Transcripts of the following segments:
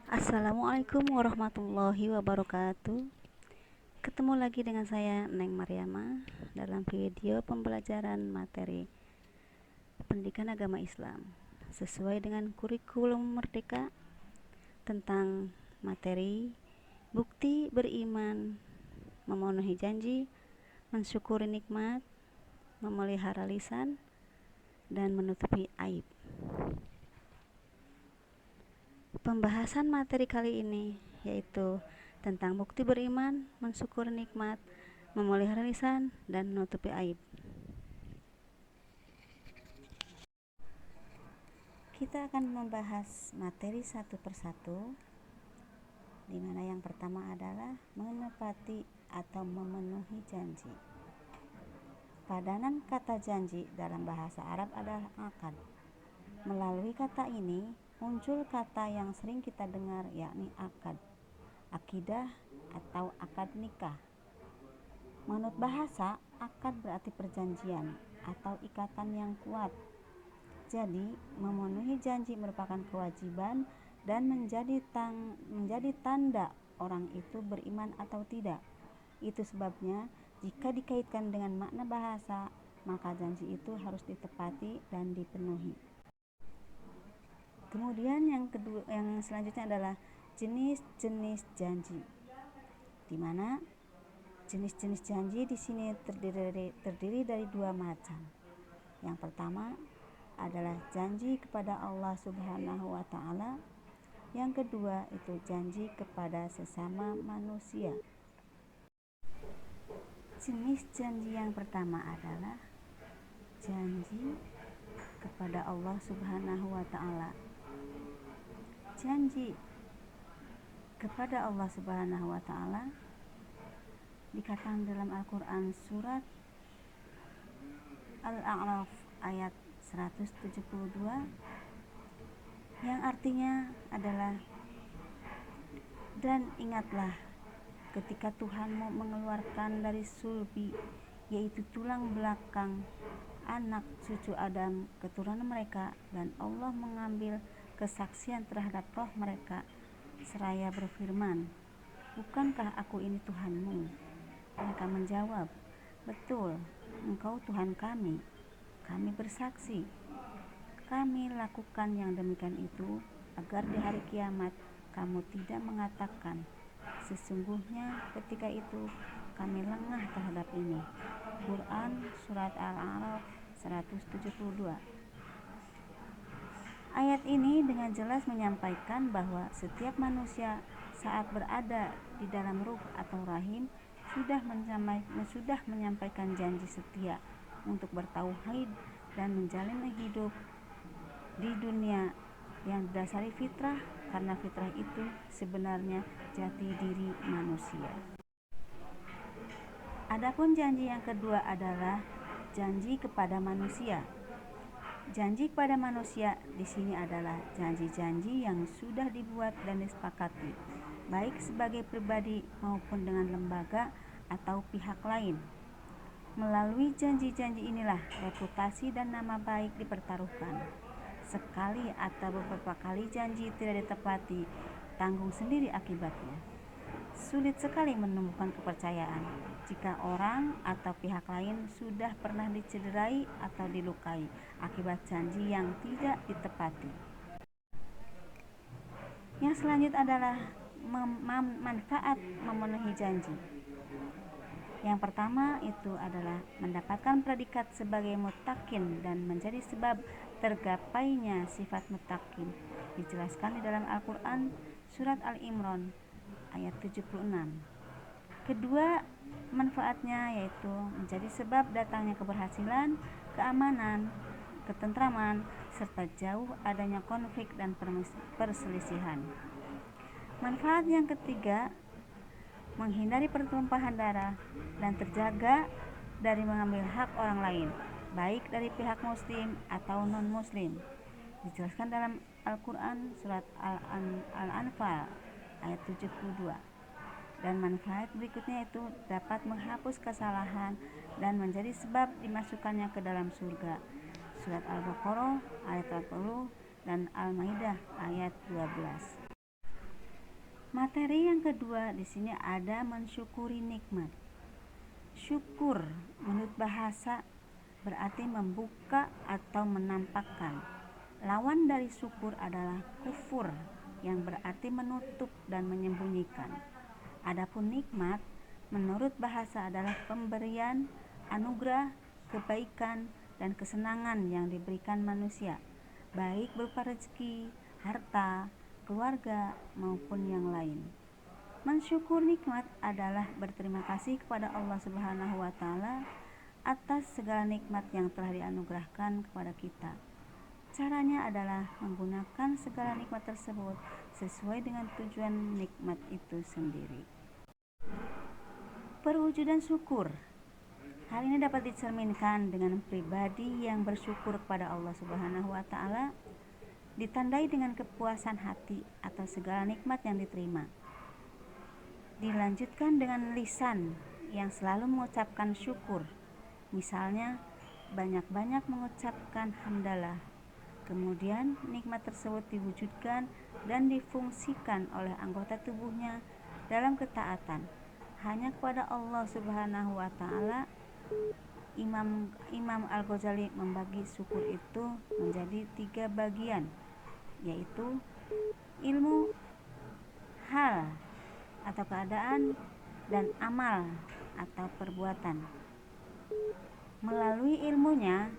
Assalamualaikum warahmatullahi wabarakatuh. Ketemu lagi dengan saya Neng Mariama dalam video pembelajaran materi pendidikan agama Islam sesuai dengan kurikulum Merdeka tentang materi bukti beriman, memenuhi janji, mensyukuri nikmat, memelihara lisan, dan menutupi aib. Pembahasan materi kali ini yaitu tentang bukti beriman, mensyukuri nikmat, memelihara lisan, dan menutupi aib. Kita akan membahas materi satu persatu, di mana yang pertama adalah menepati atau memenuhi janji. Padanan kata janji dalam bahasa Arab adalah akad. Melalui kata ini muncul kata yang sering kita dengar, yakni akad, akidah, atau akad nikah. Menurut bahasa, akad berarti perjanjian atau ikatan yang kuat. Jadi, memenuhi janji merupakan kewajiban dan menjadi tanda orang itu beriman atau tidak. Itu sebabnya, jika dikaitkan dengan makna bahasa, maka janji itu harus ditepati dan dipenuhi. Kemudian yang selanjutnya adalah jenis-jenis janji, di mana jenis-jenis janji di sini terdiri dari dua macam. Yang pertama adalah janji kepada Allah Subhanahu wa Ta'ala. Yang kedua itu janji kepada sesama manusia. Jenis janji yang pertama adalah janji kepada Allah Subhanahu wa Ta'ala. Janji kepada Allah Subhanahu wa Ta'ala dikatakan dalam Al-Quran surat Al-A'raf ayat 172, yang artinya adalah, dan ingatlah ketika Tuhanmu mengeluarkan dari sulbi, yaitu tulang belakang anak cucu Adam, keturunan mereka, dan Allah mengambil kesaksian terhadap roh mereka seraya berfirman, bukankah aku ini Tuhanmu? Mereka menjawab, betul, engkau Tuhan kami. Kami bersaksi, kami lakukan yang demikian itu agar di hari kiamat kamu tidak mengatakan, sesungguhnya ketika itu kami lengah terhadap ini. Quran surat Al-A'raf 172. Ayat ini dengan jelas menyampaikan bahwa setiap manusia saat berada di dalam ruh atau rahim sudah menyampaikan janji setia untuk bertauhid dan menjalani hidup di dunia yang didasari fitrah, karena fitrah itu sebenarnya jati diri manusia. Adapun janji yang kedua adalah janji kepada manusia. Janji kepada manusia di sini adalah janji-janji yang sudah dibuat dan disepakati, baik sebagai pribadi maupun dengan lembaga atau pihak lain. Melalui janji-janji inilah reputasi dan nama baik dipertaruhkan. Sekali atau beberapa kali janji tidak ditepati, tanggung sendiri akibatnya. Sulit sekali menumbuhkan kepercayaan jika orang atau pihak lain sudah pernah dicederai atau dilukai akibat janji yang tidak ditepati. Yang selanjutnya adalah manfaat memenuhi janji. Yang pertama itu adalah mendapatkan predikat sebagai muttaqin dan menjadi sebab tergapainya sifat muttaqin. Dijelaskan di dalam Al-Quran surat Al-Imran ayat 76. Kedua manfaatnya yaitu menjadi sebab datangnya keberhasilan, keamanan, ketentraman, serta jauh adanya konflik dan perselisihan. Manfaat yang ketiga, menghindari pertumpahan darah dan terjaga dari mengambil hak orang lain, baik dari pihak muslim atau non-muslim. Dijelaskan dalam Al-Quran surat Al-Anfal ayat 72. Dan manfaat berikutnya itu dapat menghapus kesalahan dan menjadi sebab dimasukkannya ke dalam surga. Surat Al-Baqarah ayat 40 dan Al-Maidah ayat 12. Materi yang kedua di sini ada mensyukuri nikmat. Syukur menurut bahasa berarti membuka atau menampakkan. Lawan dari syukur adalah kufur yang berarti menutup dan menyembunyikan. Adapun nikmat menurut bahasa adalah pemberian, anugerah, kebaikan, dan kesenangan yang diberikan manusia, baik berupa rezeki, harta, keluarga, maupun yang lain. Mensyukur nikmat adalah berterima kasih kepada Allah Subhanahu wa taala atas segala nikmat yang telah dianugerahkan kepada kita. Caranya adalah menggunakan segala nikmat tersebut sesuai dengan tujuan nikmat itu sendiri. Perwujudan syukur. Hal ini dapat dicerminkan dengan pribadi yang bersyukur kepada Allah Subhanahu wa taala ditandai dengan kepuasan hati atas segala nikmat yang diterima. Dilanjutkan dengan lisan yang selalu mengucapkan syukur. Misalnya, banyak-banyak mengucapkan hamdalah. Kemudian nikmat tersebut diwujudkan dan difungsikan oleh anggota tubuhnya dalam ketaatan hanya kepada Allah Subhanahu wa taala. Imam Al-Ghazali membagi syukur itu menjadi 3 bagian, yaitu ilmu, hal atau keadaan, dan amal atau perbuatan. Melalui ilmunya,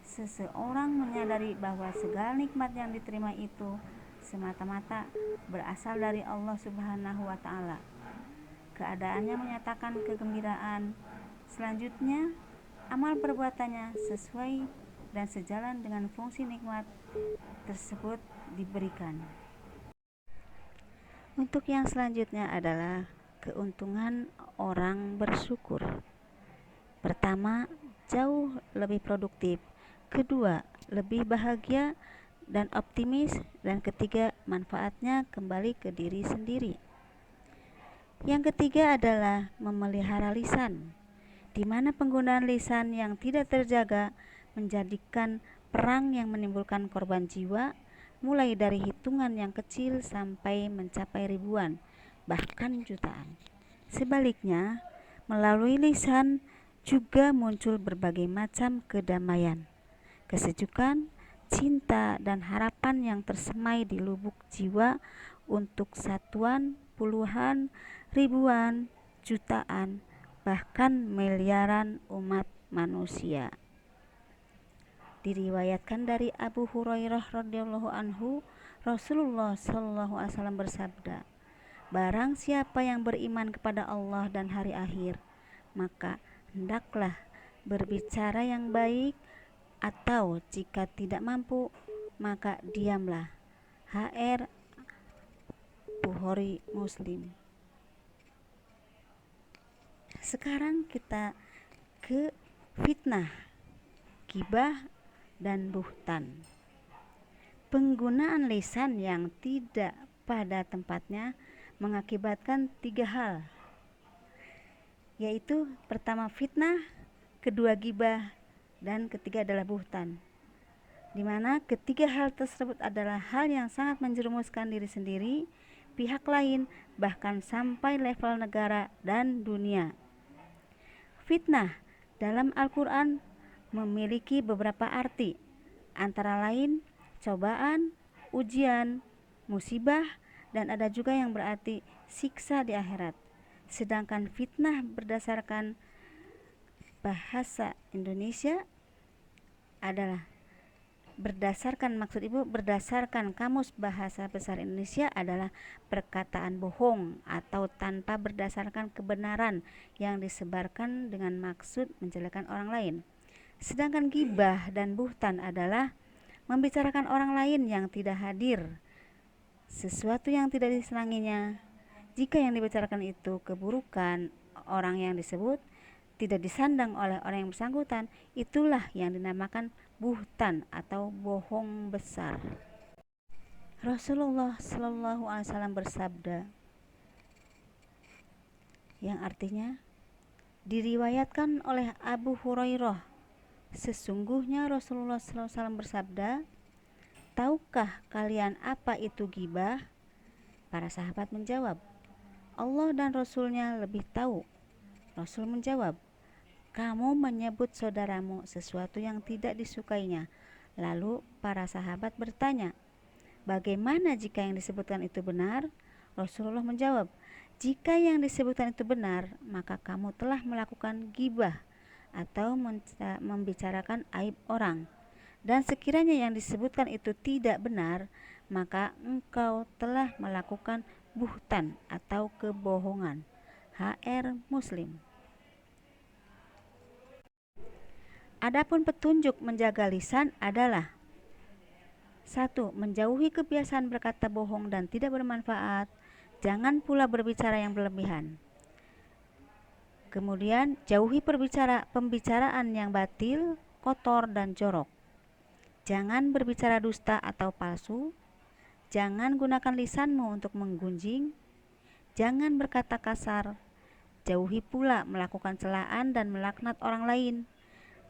seseorang menyadari bahwa segala nikmat yang diterima itu semata-mata berasal dari Allah Subhanahu wa taala. Keadaannya menyatakan kegembiraan. Selanjutnya, amal perbuatannya sesuai dan sejalan dengan fungsi nikmat tersebut diberikan. Untuk yang selanjutnya adalah keuntungan orang bersyukur. Pertama, jauh lebih produktif. Kedua, lebih bahagia dan optimis. Dan ketiga, manfaatnya kembali ke diri sendiri. Yang ketiga adalah memelihara lisan, di mana penggunaan lisan yang tidak terjaga menjadikan perang yang menimbulkan korban jiwa, mulai dari hitungan yang kecil sampai mencapai ribuan, bahkan jutaan. Sebaliknya, melalui lisan juga muncul berbagai macam kedamaian, kesejukan, cinta, dan harapan yang tersemai di lubuk jiwa untuk satuan, puluhan, ribuan, jutaan, bahkan miliaran umat manusia. Diriwayatkan dari Abu Hurairah radhiyallahu anhu, Rasulullah shallallahu alaihi wasallam bersabda, "Barang siapa yang beriman kepada Allah dan hari akhir, maka hendaklah berbicara yang baik, atau jika tidak mampu, maka diamlah." HR Bukhari Muslim. Sekarang kita ke fitnah, gibah, dan buhtan. Penggunaan lisan yang tidak pada tempatnya mengakibatkan 3 hal, yaitu pertama fitnah, kedua gibah, dan ketiga adalah buhtan, di mana ketiga hal tersebut adalah hal yang sangat menjerumuskan diri sendiri, pihak lain, bahkan sampai level negara dan dunia. Fitnah dalam Al-Quran memiliki beberapa arti, antara lain cobaan, ujian, musibah, dan ada juga yang berarti siksa di akhirat. Sedangkan fitnah berdasarkan bahasa Indonesia adalah berdasarkan Kamus Bahasa Besar Indonesia adalah perkataan bohong atau tanpa berdasarkan kebenaran yang disebarkan dengan maksud menjelekkan orang lain. Sedangkan gibah dan buhtan adalah membicarakan orang lain yang tidak hadir, sesuatu yang tidak disenanginya. Jika yang dibicarakan itu keburukan orang yang disebut tidak disandang oleh orang yang bersangkutan, itulah yang dinamakan buhtan atau bohong besar. Rasulullah Shallallahu Alaihi Wasallam bersabda, yang artinya diriwayatkan oleh Abu Hurairah, sesungguhnya Rasulullah Shallallahu Alaihi Wasallam bersabda, tahukah kalian apa itu gibah? Para sahabat menjawab, Allah dan Rasulnya lebih tahu. Rasul menjawab, kamu menyebut saudaramu sesuatu yang tidak disukainya. Lalu para sahabat bertanya, bagaimana jika yang disebutkan itu benar? Rasulullah menjawab, jika yang disebutkan itu benar, maka kamu telah melakukan ghibah atau membicarakan aib orang. Dan sekiranya yang disebutkan itu tidak benar, maka engkau telah melakukan buhtan atau kebohongan. HR Muslim. Adapun petunjuk menjaga lisan adalah 1. Menjauhi kebiasaan berkata bohong dan tidak bermanfaat. Jangan pula berbicara yang berlebihan. Kemudian jauhi pembicaraan yang batil, kotor, dan jorok. Jangan berbicara dusta atau palsu. Jangan gunakan lisanmu untuk menggunjing. Jangan berkata kasar. Jauhi pula melakukan celaan dan melaknat orang lain.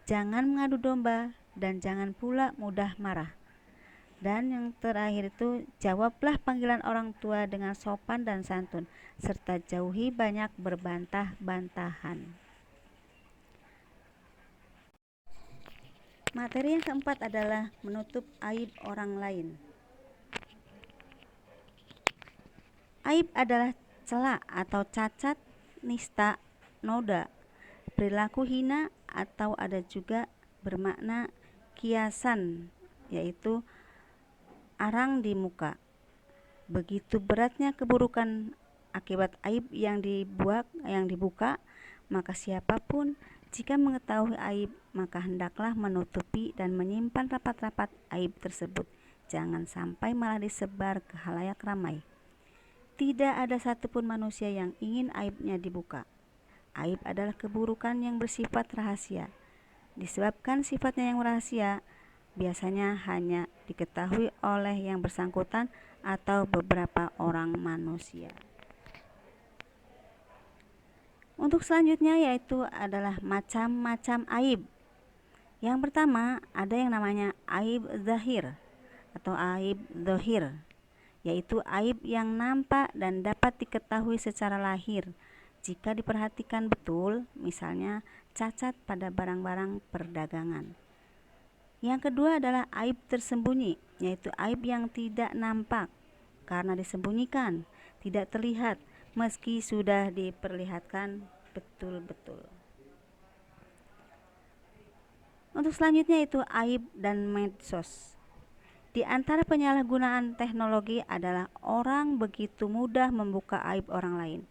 Jangan mengadu domba dan jangan pula mudah marah. Dan yang terakhir itu, jawablah panggilan orang tua dengan sopan dan santun, serta jauhi banyak berbantah-bantahan. Materi yang keempat adalah menutup aib orang lain. Aib adalah cela atau cacat, nista, noda, perilaku hina, atau ada juga bermakna kiasan, yaitu arang di muka. Begitu beratnya keburukan akibat aib yang dibuka, maka siapapun jika mengetahui aib, maka hendaklah menutupi dan menyimpan rapat-rapat aib tersebut. Jangan sampai malah disebar ke khalayak ramai. Tidak ada satupun manusia yang ingin aibnya dibuka. Aib adalah keburukan yang bersifat rahasia. Disebabkan sifatnya yang rahasia, biasanya hanya diketahui oleh yang bersangkutan atau beberapa orang manusia. Untuk selanjutnya yaitu adalah macam-macam aib. Yang pertama ada yang namanya aib zahir atau aib zahir, yaitu aib yang nampak dan dapat diketahui secara lahir. Jika diperhatikan betul, misalnya cacat pada barang-barang perdagangan. Yang kedua adalah aib tersembunyi, yaitu aib yang tidak nampak karena disembunyikan, tidak terlihat meski sudah diperlihatkan betul-betul. Untuk selanjutnya itu aib dan medsos. Di antara penyalahgunaan teknologi adalah orang begitu mudah membuka aib orang lain.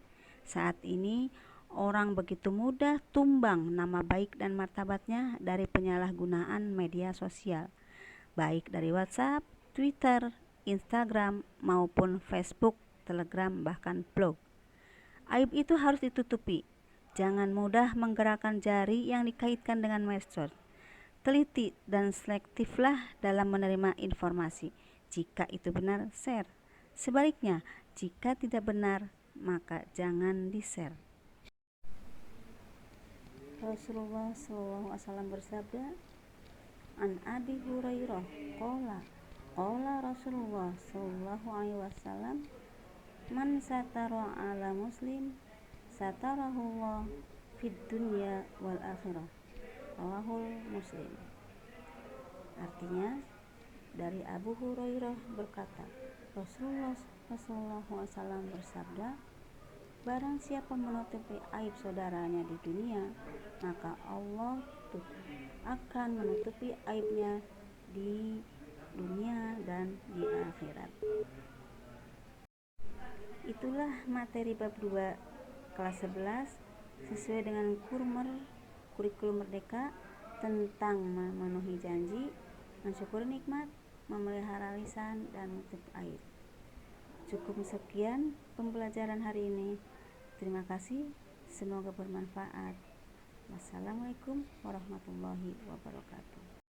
Saat ini orang begitu mudah tumbang nama baik dan martabatnya dari penyalahgunaan media sosial, baik dari WhatsApp, Twitter, Instagram, maupun Facebook, Telegram, bahkan blog. Aib itu harus ditutupi. Jangan mudah menggerakkan jari yang dikaitkan dengan medsos. Teliti dan selektiflah dalam menerima informasi. Jika itu benar, share. Sebaliknya, jika tidak benar, maka jangan di-share. Rasulullah SAW bersabda, An Abi Hurairah qala Rasulullah SAW, man satara ala muslim satarahullah fid dunya wal akhirah. Rawahul Muslim. Artinya, dari Abu Hurairah berkata, Rasulullah SAW bersabda, barang siapa menutupi aib saudaranya di dunia, maka Allah akan menutupi aibnya di dunia dan di akhirat. Itulah materi bab 2 kelas 11 sesuai dengan kurikulum Merdeka tentang memenuhi janji, mensyukuri nikmat, memelihara lisan, dan menutup aib. Cukup sekian pembelajaran hari ini. Terima kasih, semoga bermanfaat. Wassalamualaikum warahmatullahi wabarakatuh.